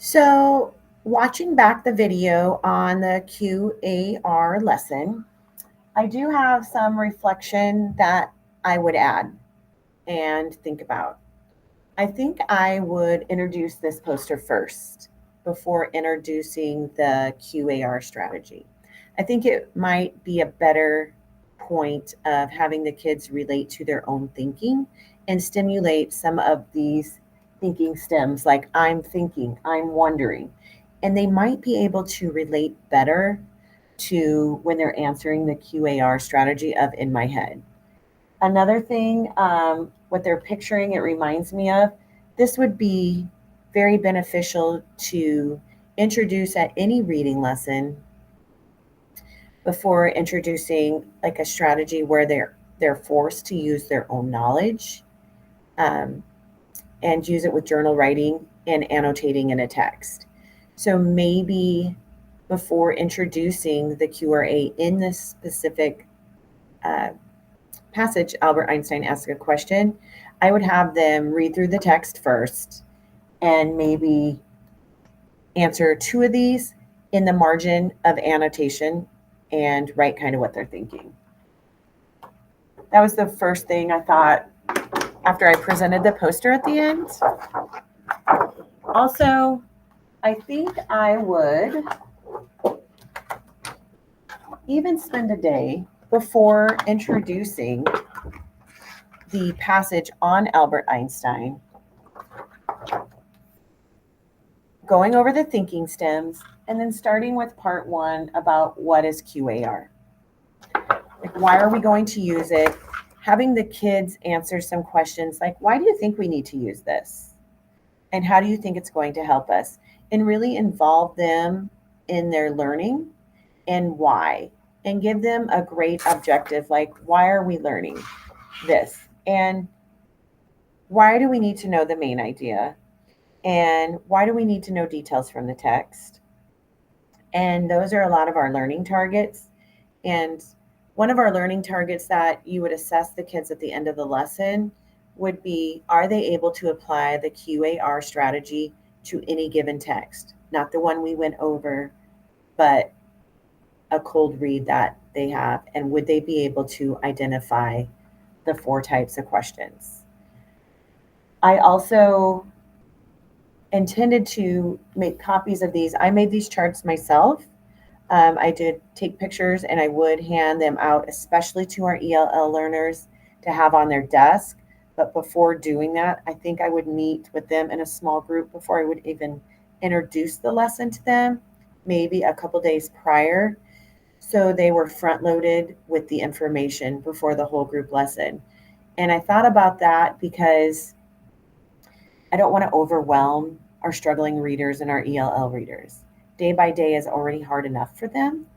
So, watching back the video on the QAR lesson, I do have some reflection that I would add and think about. I think I would introduce this poster first before introducing the QAR strategy. I think it might be a better point of having the kids relate to their own thinking and stimulate some of these thinking stems like I'm thinking, I'm wondering. And they might be able to relate better to when they're answering the QAR strategy of in my head. Another thing, what they're picturing, it reminds me of, this would be very beneficial to introduce at any reading lesson before introducing like a strategy where they're forced to use their own knowledge um, and use it with journal writing and annotating in a text. So maybe before introducing the QRA in this specific uh, passage, Albert Einstein asks a question, I would have them read through the text first and maybe answer two of these in the margin of annotation and write kind of what they're thinking. That was the first thing I thought after I presented the poster at the end. Also, I think I would even spend a day before introducing the passage on Albert Einstein, going over the thinking stems, and then starting with part one about what is QAR. Like, why are we going to use it? Having the kids answer some questions like, why do you think we need to use this? And how do you think it's going to help us? And really involve them in their learning and why. And give them a great objective like, why are we learning this? And why do we need to know the main idea? And why do we need to know details from the text? And those are a lot of our learning targets. And one of our learning targets that you would assess the kids at the end of the lesson would be, are they able to apply the QAR strategy to any given text? Not the one we went over, but a cold read that they have. And would they be able to identify the four types of questions? I also intended to make copies of these. I made these charts myself. I did take pictures and I would hand them out, especially to our ELL learners to have on their desk. But before doing that, I think I would meet with them in a small group before I would even introduce the lesson to them, maybe a couple days prior. So they were front loaded with the information before the whole group lesson. And I thought about that because I don't want to overwhelm our struggling readers and our ELL readers. Day by day is already hard enough for them.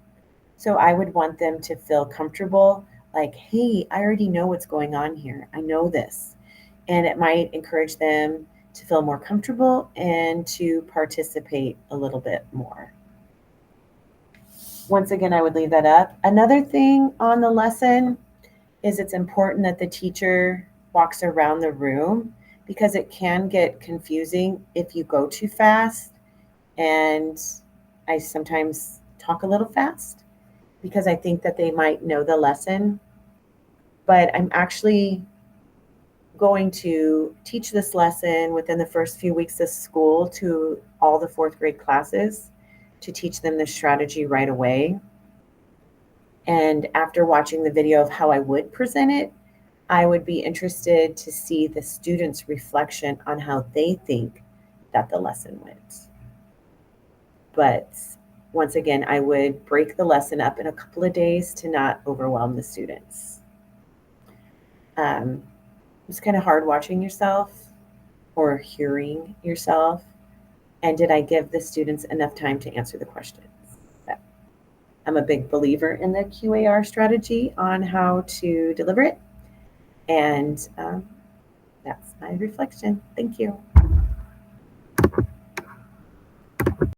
So I would want them to feel comfortable, like, hey, I already know what's going on here. I know this. And it might encourage them to feel more comfortable and to participate a little bit more. Once again, I would leave that up. Another thing on the lesson is it's important that the teacher walks around the room because it can get confusing if you go too fast. And I sometimes talk a little fast because I think that they might know the lesson. But I'm actually going to teach this lesson within the first few weeks of school to all the fourth grade classes to teach them the strategy right away. And after watching the video of how I would present it, I would be interested to see the students' reflection on how they think that the lesson went. But once again, I would break the lesson up in a couple of days to not overwhelm the students. It's kind of hard watching yourself or hearing yourself. And did I give the students enough time to answer the questions? I'm a big believer in the QAR strategy on how to deliver it. And that's my reflection. Thank you.